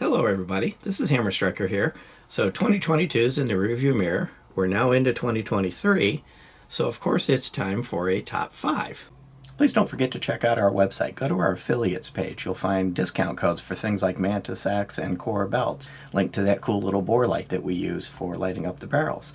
Hello everybody, this is Hammer Striker here. So 2022 is in the rearview mirror. We're now into 2023, so of course it's time for a top 5. Please don't forget to check out our website. Go to our affiliates page. You'll find discount codes for things like Mantis Axe and Core belts. Link to that cool little bore light that we use for lighting up the barrels.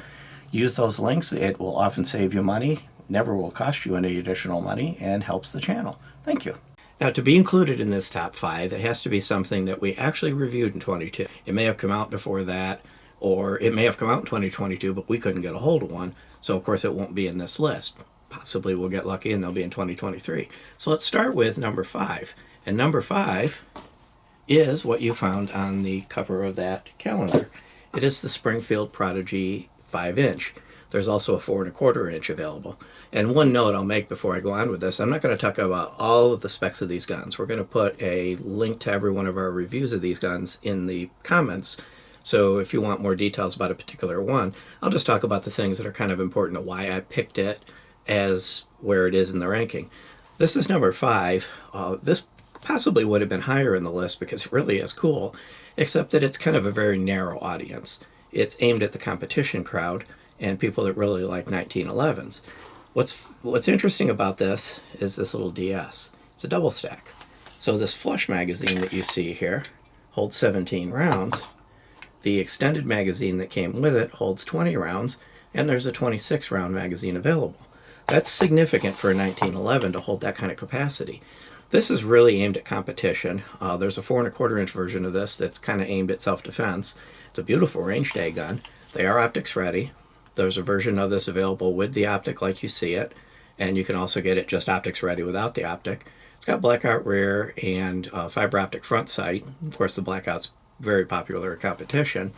Use those links. It will often save you money, never will cost you any additional money, and helps the channel. Thank you. Now, to be included in this top 5, it has to be something that we actually reviewed in 22. It may have come out before that, or it may have come out in 2022, but we couldn't get a hold of one, so of course it won't be in this list. Possibly we'll get lucky and they'll be in 2023. So let's start with number 5. And number 5 is what you found on the cover of that calendar. It is the Springfield Prodigy 5-inch. There's also a 4 1/4 inch available. And one note I'll make before I go on with this, I'm not going to talk about all of the specs of these guns. We're going to put a link to every one of our reviews of these guns in the comments. So if you want more details about a particular one, I'll just talk about the things that are kind of important to why I picked it as where it is in the ranking. This is number 5. This possibly would have been higher in the list because it really is cool, except that it's kind of a very narrow audience. It's aimed at the competition crowd and people that really like 1911s. What's interesting about this is this little DS. It's a double stack. So this flush magazine that you see here holds 17 rounds. The extended magazine that came with it holds 20 rounds, and there's a 26 round magazine available. That's significant for a 1911 to hold that kind of capacity. This is really aimed at competition. There's a 4 1/4 inch version of this that's kind of aimed at self-defense. It's a beautiful range day gun. They are optics ready. There's a version of this available with the optic like you see it, and you can also get it just optics ready without the optic. It's got blackout rear and fiber optic front sight. Of course, the blackout's very popular at competition.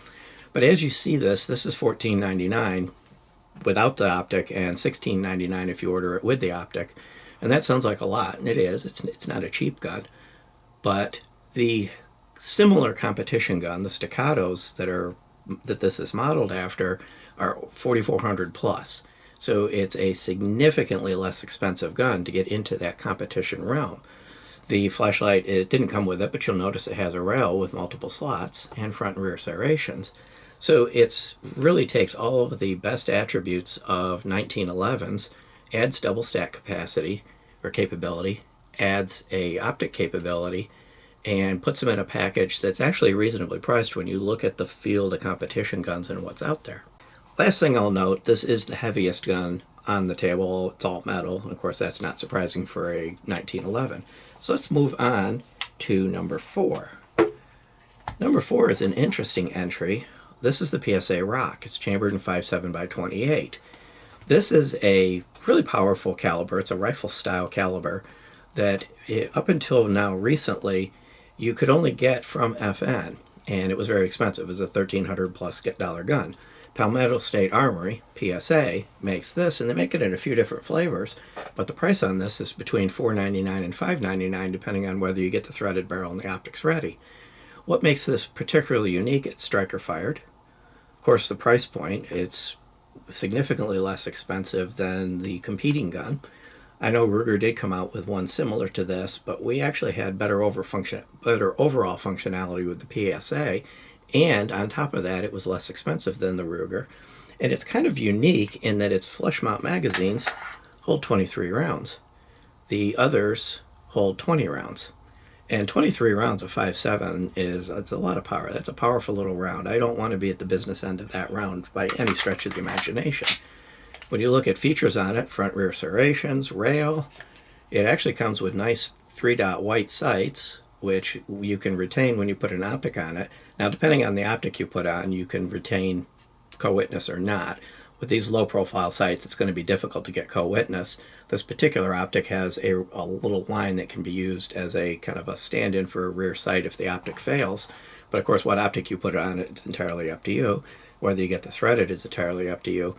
But as you see this is $14.99 without the optic and $16.99 if you order it with the optic. And that sounds like a lot, and it is. It's not a cheap gun. But the similar competition gun, the Staccatos that this is modeled after, are 4,400 plus. So it's a significantly less expensive gun to get into that competition realm. The flashlight, it didn't come with it, but you'll notice it has a rail with multiple slots and front and rear serrations. So it really takes all of the best attributes of 1911s, adds double stack capacity or capability, adds a optic capability, and puts them in a package that's actually reasonably priced when you look at the field of competition guns and what's out there. Last thing I'll note, this is the heaviest gun on the table. It's all metal. Of course, that's not surprising for a 1911. So let's move on to number 4. Number 4 is an interesting entry. This is the PSA Rock. It's chambered in 5.7 by 28. This is a really powerful caliber. It's a rifle style caliber that up until now recently you could only get from FN, and it was very expensive. It was a $1,300 plus gun. Palmetto State Armory, PSA, makes this, and they make it in a few different flavors, but the price on this is between $4.99 and $5.99 depending on whether you get the threaded barrel and the optics ready. What makes this particularly unique, it's striker fired. Of course, the price point, it's significantly less expensive than the competing gun. I know Ruger did come out with one similar to this, but we actually had better overall functionality with the PSA, and on top of that, it was less expensive than the Ruger. And it's kind of unique in that its flush mount magazines hold 23 rounds. The others hold 20 rounds. And 23 rounds of 5.7 it's a lot of power. That's a powerful little round. I don't want to be at the business end of that round by any stretch of the imagination. When you look at features on it, front rear serrations, rail, it actually comes with nice 3-dot white sights, which you can retain when you put an optic on it. Now, depending on the optic you put on, you can retain co-witness or not. With these low-profile sights, it's going to be difficult to get co-witness. This particular optic has a little line that can be used as a kind of a stand-in for a rear sight if the optic fails. But of course, what optic you put on it, it's entirely up to you. Whether you get the threaded is entirely up to you.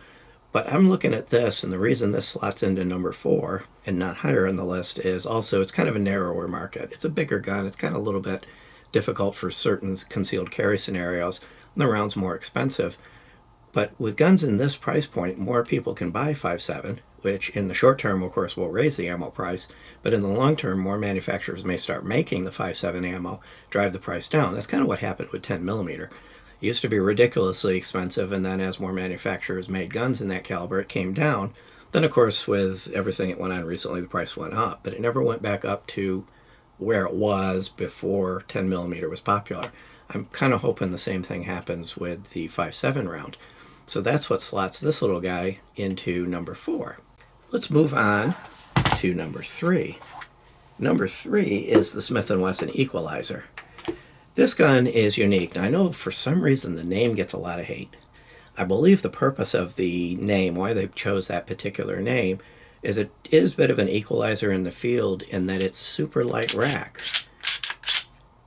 But I'm looking at this, and the reason this slots into number 4 and not higher on the list is also it's kind of a narrower market. It's a bigger gun. It's kind of a little bit difficult for certain concealed carry scenarios, and the round's more expensive. But with guns in this price point, more people can buy 5.7, which in the short term, of course, will raise the ammo price. But in the long term, more manufacturers may start making the 5.7 ammo, drive the price down. That's kind of what happened with 10 millimeter. It used to be ridiculously expensive, and then as more manufacturers made guns in that caliber, it came down. Then, of course, with everything that went on recently, the price went up. But it never went back up to where it was before 10 millimeter was popular. I'm kind of hoping the same thing happens with the 5.7 round. So that's what slots this little guy into number 4. Let's move on to number 3. Number 3 is the Smith & Wesson Equalizer. This gun is unique. Now, I know for some reason the name gets a lot of hate. I believe the purpose of the name, why they chose that particular name, is it is a bit of an equalizer in the field in that it's super light rack.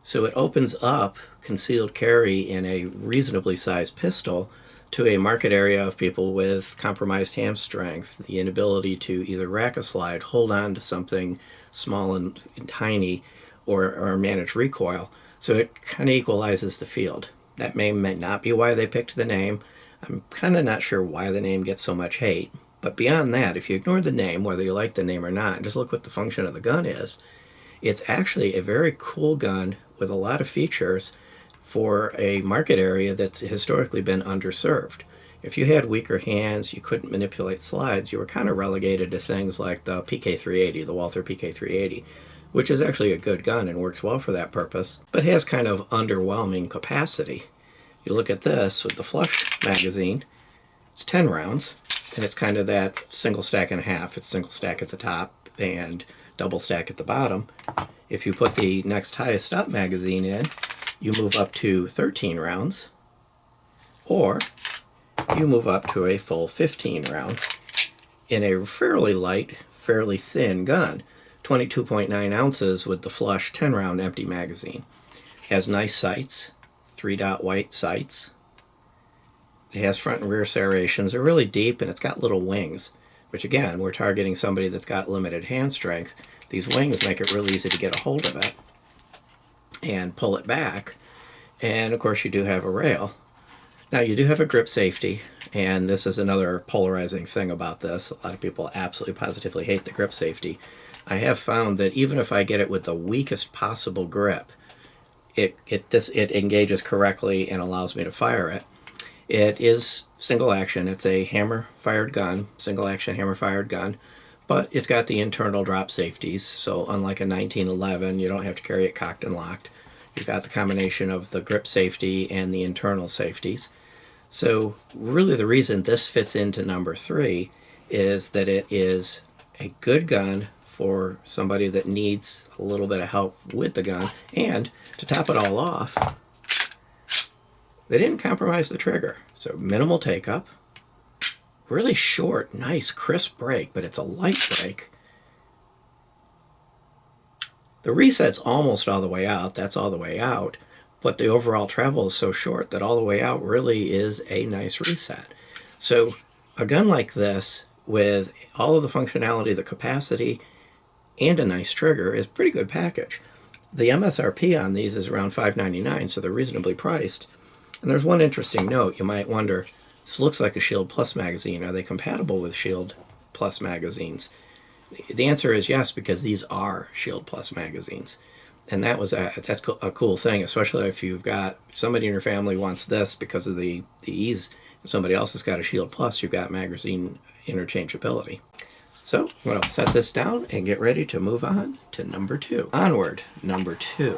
So it opens up concealed carry in a reasonably sized pistol to a market area of people with compromised hand strength, the inability to either rack a slide, hold on to something small and tiny, or manage recoil. So it kind of equalizes the field. That may not be why they picked the name. I'm kind of not sure why the name gets so much hate. But beyond that, if you ignore the name, whether you like the name or not, and just look what the function of the gun is, it's actually a very cool gun with a lot of features for a market area that's historically been underserved. If you had weaker hands, you couldn't manipulate slides, you were kind of relegated to things like the PK380, the Walther PK380, which is actually a good gun and works well for that purpose, but has kind of underwhelming capacity. You look at this with the flush magazine, it's 10 rounds, and it's kind of that single stack and a half. It's single stack at the top and double stack at the bottom. If you put the next highest up magazine in, you move up to 13 rounds, or you move up to a full 15 rounds in a fairly light, fairly thin gun, 22.9 ounces with the flush 10-round empty magazine. It has nice sights, 3-dot white sights. It has front and rear serrations. They're really deep, and it's got little wings, which again, we're targeting somebody that's got limited hand strength. These wings make it really easy to get a hold of it and pull it back. And of course, you do have a rail. Now, you do have a grip safety, and this is another polarizing thing about this. A lot of people absolutely positively hate the grip safety. I have found that even if I get it with the weakest possible grip, it engages correctly and allows me to fire it. It is single action. It's a hammer-fired gun, single action hammer-fired gun, but it's got the internal drop safeties. So unlike a 1911, you don't have to carry it cocked and locked. You've got the combination of the grip safety and the internal safeties. So really the reason this fits into number 3 is that it is a good gun for somebody that needs a little bit of help with the gun. And to top it all off, they didn't compromise the trigger. So minimal take-up, really short, nice, crisp break, but it's a light break. The reset's almost all the way out. That's all the way out. But the overall travel is so short that all the way out really is a nice reset. So a gun like this, with all of the functionality, the capacity, and a nice trigger, is a pretty good package. The MSRP on these is around $5.99, so they're reasonably priced. And there's one interesting note. You might wonder, this looks like a Shield Plus magazine. Are they compatible with Shield Plus magazines? The answer is yes, because these are Shield Plus magazines. And that's a cool thing, especially if you've got somebody in your family wants this because of the ease. If somebody else has got a Shield Plus, you've got magazine interchangeability. So I'm going to set this down and get ready to move on to number 2. Onward, number 2.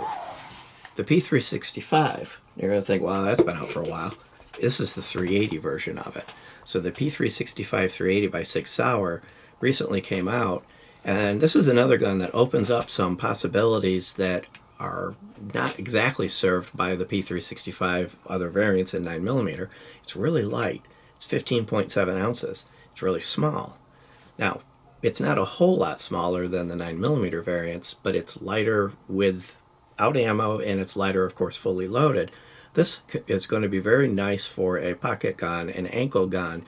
The P365. You're going to think, well, that's been out for a while. This is the 380 version of it. So the P365 380 by Sig Sauer recently came out, and this is another gun that opens up some possibilities that are not exactly served by the P365 other variants in 9mm. It's really light. It's 15.7 ounces. It's really small. Now, it's not a whole lot smaller than the 9mm variants, but it's lighter without ammo, and it's lighter, of course, fully loaded. This is going to be very nice for a pocket gun, an ankle gun,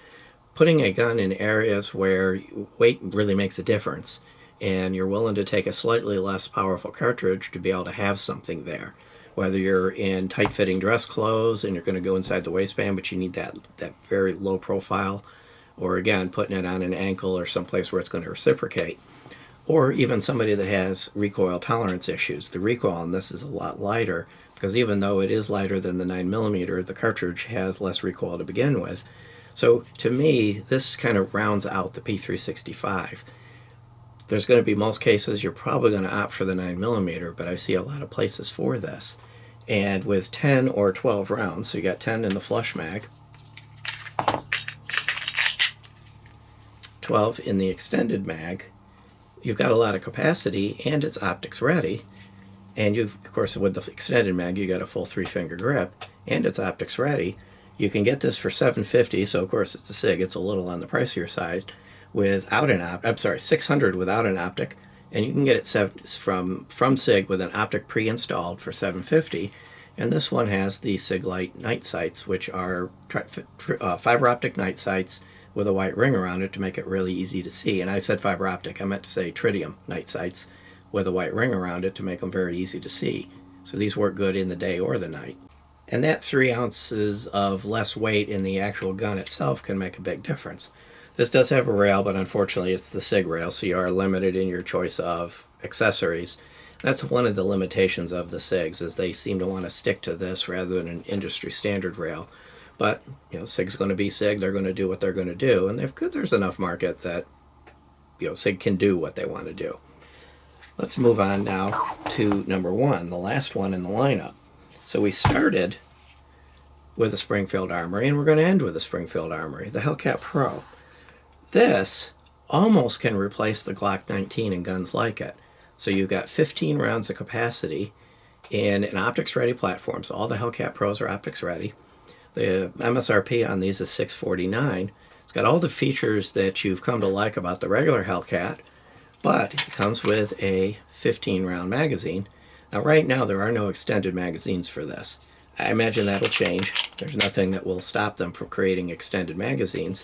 putting a gun in areas where weight really makes a difference, and you're willing to take a slightly less powerful cartridge to be able to have something there. whether you're in tight-fitting dress clothes and you're going to go inside the waistband, but you need that very low profile, or again, putting it on an ankle or someplace where it's going to reciprocate, or even somebody that has recoil tolerance issues. The recoil on this is a lot lighter, because even though it is lighter than the 9mm, the cartridge has less recoil to begin with. So to me, this kind of rounds out the P365. There's going to be most cases you're probably going to opt for the 9mm, but I see a lot of places for this. And with 10 or 12 rounds, so you got 10 in the flush mag, 12 in the extended mag, you've got a lot of capacity and it's optics ready. And you've, of course, with the extended mag, you got a full 3-finger grip and it's optics ready. You can get this for $750, so of course it's a SIG, it's a little on the pricier side, without an $600 without an optic, and you can get it from SIG with an optic pre-installed for $750. And this one has the SIG Light night sights, which are fiber optic night sights with a white ring around it to make it really easy to see. And I said fiber optic, I meant to say tritium night sights with a white ring around it to make them very easy to see. So these work good in the day or the night. And that 3 ounces of less weight in the actual gun itself can make a big difference. This does have a rail, but unfortunately it's the SIG rail, so you are limited in your choice of accessories. That's one of the limitations of the SIGs, is they seem to want to stick to this rather than an industry standard rail. But, you know, SIG's going to be SIG, they're going to do what they're going to do, and there's enough market that, you know, SIG can do what they want to do. Let's move on now to number 1, the last one in the lineup. So we started with a Springfield Armory, and we're going to end with a Springfield Armory, the Hellcat Pro. This almost can replace the Glock 19 and guns like it. So you've got 15 rounds of capacity in an optics-ready platform. So all the Hellcat Pros are optics-ready. The MSRP on these is $649. It's got all the features that you've come to like about the regular Hellcat, but it comes with a 15-round magazine. Now, right now, there are no extended magazines for this. I imagine that'll change. There's nothing that will stop them from creating extended magazines.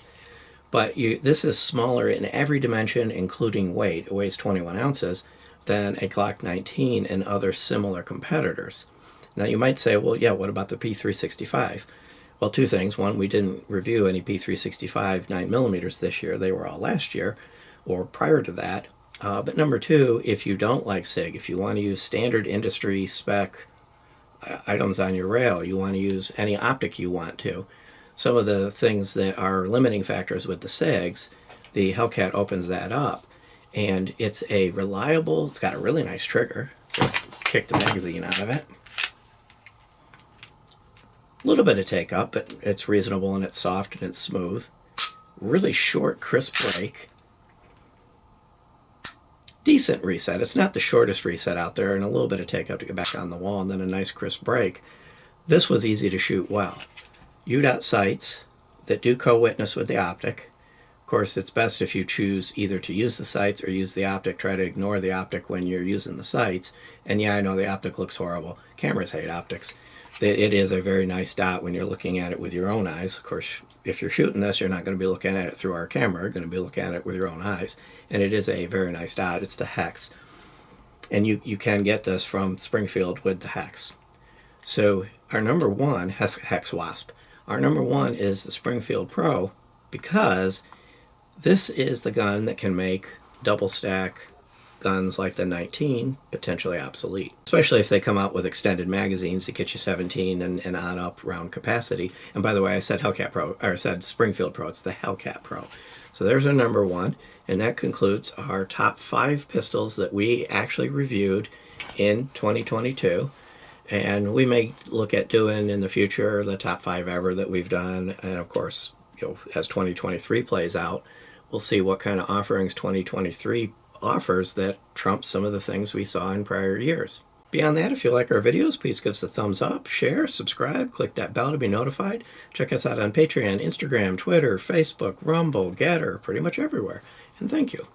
But this is smaller in every dimension, including weight. It weighs 21 ounces than a Glock 19 and other similar competitors. Now, you might say, well, yeah, what about the P365? Well, 2 things. One, we didn't review any P365 9mm this year. They were all last year or prior to that. But number 2, if you don't like SIG, if you want to use standard industry spec items on your rail, you want to use any optic you want to, some of the things that are limiting factors with the SIGs, the Hellcat opens that up. And it's a reliable, it's got a really nice trigger. So kick the magazine out of it. A little bit of take up, but it's reasonable and it's soft and it's smooth. Really short, crisp break. Decent reset. It's not the shortest reset out there, and a little bit of take up to get back on the wall, and then a nice crisp break. This was easy to shoot well. UDOT sights that do co-witness with the optic. Of course, it's best if you choose either to use the sights or use the optic. Try to ignore the optic when you're using the sights. And yeah, I know the optic looks horrible. Cameras hate optics. It is a very nice dot when you're looking at it with your own eyes. Of course, if you're shooting this, you're not going to be looking at it through our camera. You're going to be looking at it with your own eyes. And it is a very nice dot. It's the Hex. And you can get this from Springfield with the Hex. So our number 1 has Hex Wasp. Our number 1 is the Springfield Pro, because this is the gun that can make double stack guns like the 19 potentially obsolete, especially if they come out with extended magazines that get you 17 and on up round capacity. And by the way, I said Hellcat Pro, or I said Springfield Pro. It's the Hellcat Pro. So there's our number 1, and that concludes our top 5 pistols that we actually reviewed in 2022. And we may look at doing in the future the top 5 ever that we've done. And of course, you know, as 2023 plays out, we'll see what kind of offerings 2023 offers that trump some of the things we saw in prior years. Beyond that, if you like our videos, please give us a thumbs up, share, subscribe, click that bell to be notified. Check us out on Patreon, Instagram, Twitter, Facebook, Rumble, Getter, pretty much everywhere. And thank you.